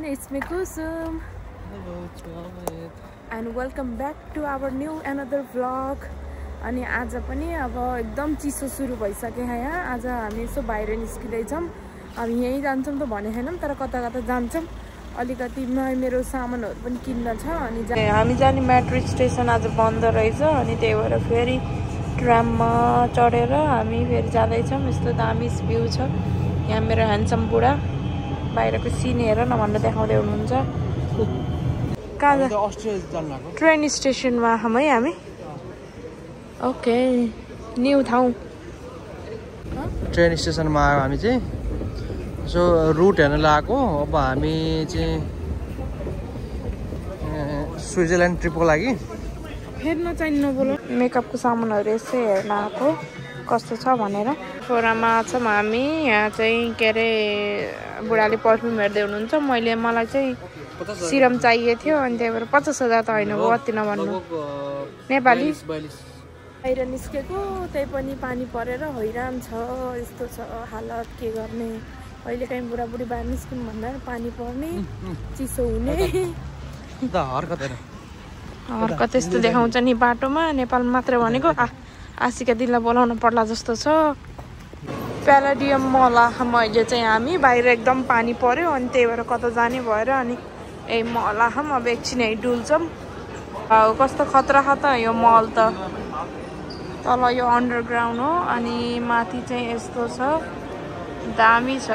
everyone, it's me Kusum. Hello, Javed. And welcome back to our new another vlog. अनि आज पनि अब एकदम चिसो सुरु भइसक्यो यहाँ. आज हामी यसो बाहिर निस्किदै छौं. अब यही जान्छौं त भने हैनम तर कता कता जान्छौं. अलिकति मेरो सामानहरु पनि किन्न छ अनि हामी जाने मेट्रो स्टेसन आज बन्द रहेछ अनि त्यही भएर फेरि ट्राममा चढेर हामी फेरि जाँदै छौं. यस्तो दामी भ्यू छ. यहाँ मेरो ह्यान्डसम बुढा बाहिरको सिन हेर न भनेर देखाउँदै हुनुहुन्छ. ट्रेन स्टेसनमा है हामी. ओके न्यू ठाउँ ट्रेन स्टेसनमा आयो हामी चाहिँ. सो रुट हेर्न लागेको. अब हामी चाहिँ स्विजरल्यान्ड ट्रिपको लागि फेरि नचाहिने नबोल. मेकअपको सामानहरू यसै हेर्न आएको कस्तो छ भनेर. फोरामा छौँ हामी. यहाँ चाहिँ के अरे बुढाले पर्फ्युम हेर्दै हुनुहुन्छ. मलाई चाहिँ सिरम चाहिएको थियो अनि त्यही भएर 50,000 त होइन हो अति नभन्नु नेपाली. बाहिर निस्केको त्यही पनि पानी परेर हैरान छ. यस्तो छ हालत के गर्ने. अहिले कहीँ बुढाबुढी बाहिर निस्किनु भन्दा पानी पर्ने चिसो हुने हरकत यस्तो देखाउँछ नि बाटोमा. नेपाल मात्र भनेको आशिका दिदीलाई बोलाउन पर्ला जस्तो छ. प्यालाडियम मल आखम अहिले चाहिँ हामी बाहिर एकदम पानी पर्यो अनि त्यही भएर कता जाने भएर अनि ए मल आखम. अब एकछिन है डुल्छौँ. कस्तो खतरा खतरा यो मल त. तल यो अन्डरग्राउन्ड हो अनि माथि चाहिँ यस्तो छ. दामी छ.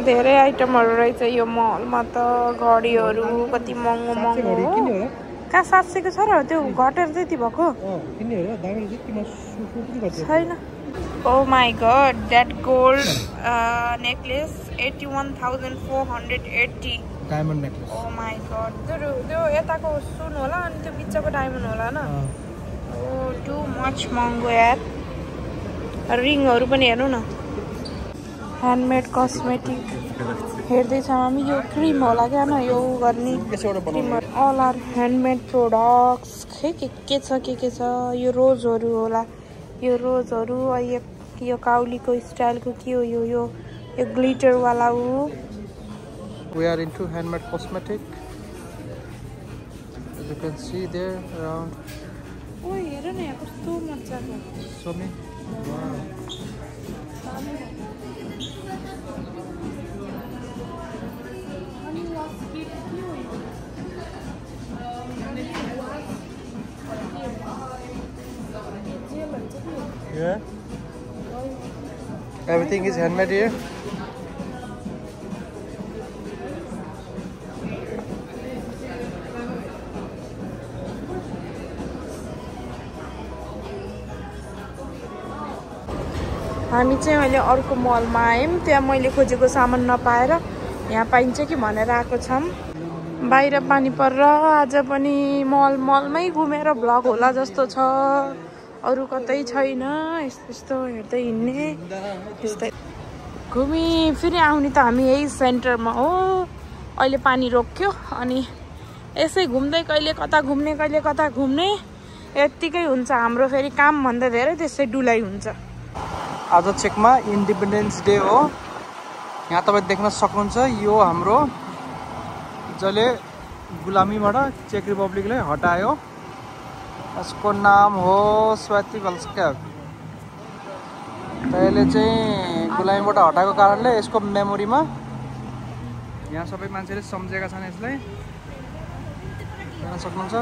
धेरै आइटमहरू रहेछ यो मलमा त. घडीहरू कति महँगो महँगो हो. कहाँ 700 को छ र त्यो घटेर त्यति भएको छैन. Oh my god, that gold necklace 81,480. Diamond necklace. Oh my god. त्यो यताको सुन होला अनि त्यो बिचको डायमन्ड होला न. Oh too much महँगो यार. रिङहरू पनि हेर्नु न. ह्यान्डमेड कस्मेटिक हेर्दैछौँ हामी. यो क्रिम होला क्या न यो गर्ने cream. All are handmade products. खै के छ के छ. यो रोजहरू होला. यो रोजहरू यो काउलीको स्टाइलको के हो यो ग्लिटर वाला हो. We are into handmade cosmetic. As you can see there around. ओ हेर न यहाँ कस्तो मजाको. So me. Wow. Yeah. Everything is handmade here. हामी चाहिँ अहिले अर्को मलमा आयौँ. त्यहाँ मैले खोजेको सामान नपाएर यहाँ पाइन्छ कि भनेर आएको छौँ. बाहिर पानी परेर आज पनि मलमै घुमेर भ्लग होला जस्तो छ. अरू कतै छैन. यस्तो हेर्दै हिँड्ने त्यस्तै घुमी फेरि आउने त हामी यही सेन्टरमा हो. अहिले पानी रोक्यो अनि यसै घुम्दै कहिले कता घुम्ने यत्तिकै हुन्छ हाम्रो. फेरि कामभन्दा धेरै त्यसै डुलाइ हुन्छ. आज चेकमा इन्डिपेन्डेन्स डे हो. यहाँ तपाईँ देख्न सक्नुहुन्छ यो हाम्रो जसले गुलामीबाट चेक रिपब्लिकलाई हटायो. यसको नाम हो स्वातिभल्स्क्याग. यसले चाहिँ गुलामीबाट हटाएको कारणले यसको मेमोरीमा यहाँ सबै मान्छेले सम्झेका छन् यसलाई. हेर्न सक्नुहुन्छ.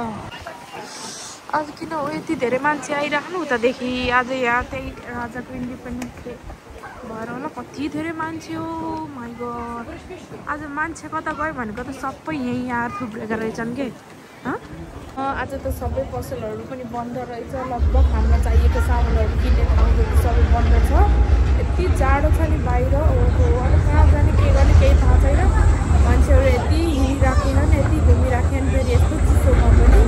आज किन हो यति धेरै मान्छे आइराख्नु उतादेखि. आज यहाँ त्यही आजको इन्डिपेन्डेन्स डे भएर होला कति धेरै मान्छे हो. My God. आज मान्छे कता गयो भनेको त सबै यहीँ आएर थुप्रेका रहेछन् के. आज त सबै पसलहरू पनि बन्द रहेछ. लगभग हामीलाई चाहिएको सामानहरू किन्ने ठाउँहरू सबै बन्द छ. यति जाडो छ नि बाहिर. ओहो अब कहाँ जाने के गर्ने केही थाहा छैन. मान्छेहरू यति हिँडिराखेनन् यति घुमिराखेनन्. फेरि यस्तो चिसोमा पनि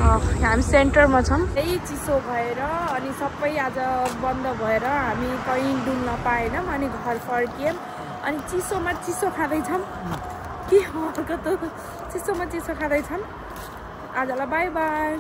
हामी सेन्टरमा छौँ. त्यही चिसो भएर अनि सबै आज बन्द भएर हामी कहीँ डुल्न पाएनौँ. अनि घर फर्कियौँ. अनि चिसोमा चिसो खाँदैछौँ. के हो चिसोमा चिसो खाँदैछौँ. आजलाई बाई बाई.